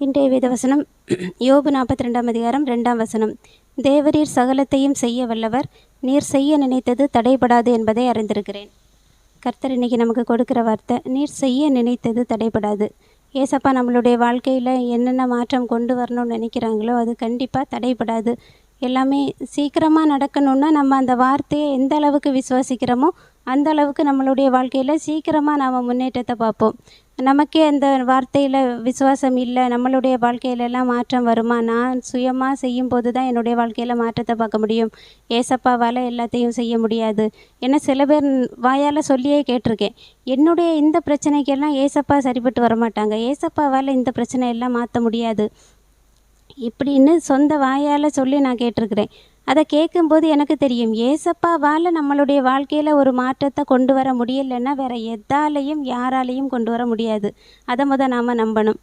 இன்றைய வேதவசனம் யோபு 42ஆம் அதிகாரம் 2ஆம் வசனம். தேவரீர் சகலத்தையும் செய்ய வல்லவர், நீர் செய்ய நினைத்தது தடைபடாது என்பதை அறிந்திருக்கிறேன். கர்த்தர் இன்னைக்கு நமக்கு கொடுக்குற வார்த்தை, நீர் செய்ய நினைத்தது தடைபடாது. ஏசப்பா நம்மளுடைய வாழ்க்கையில் என்னென்ன மாற்றம் கொண்டு வரணும்னு நினைக்கிறாங்களோ அது கண்டிப்பாக தடைபடாது. எல்லாமே சீக்கிரமாக நடக்கணுன்னா நம்ம அந்த வார்த்தையை எந்த அளவுக்கு விசுவாசிக்கிறோமோ அந்த அளவுக்கு நம்மளுடைய வாழ்க்கையில் சீக்கிரமாக நாம் முன்னேற்றத்தை பார்ப்போம். நமக்கே அந்த வார்த்தையில் விசுவாசம் இல்லை, நம்மளுடைய வாழ்க்கையிலெல்லாம் மாற்றம் வருமா, நான் சுயமாக செய்யும்போது தான் என்னுடைய வாழ்க்கையில் மாற்றத்தை பார்க்க முடியும், ஏசப்பாவால் எல்லாத்தையும் செய்ய முடியாது. ஏன்னா சில பேர் வாயால் சொல்லியே கேட்டிருக்கேன், என்னுடைய இந்த பிரச்சனைக்கெல்லாம் ஏசப்பா சரிப்பட்டு வரமாட்டாங்க, ஏசப்பாவால் இந்த பிரச்சனையெல்லாம் மாற்ற முடியாது இப்படின்னு சொந்த வாயால் சொல்லி நான் கேட்டிருக்கிறேன். அதை கேட்கும்போது எனக்கு தெரியும், ஏசப்பாவால் நம்மளுடைய வாழ்க்கையில் ஒரு மாற்றத்தை கொண்டு வர முடியலைன்னா வேறு எதாலையும் யாராலையும் கொண்டு வர முடியாது. அதை நாம் நம்பணும்.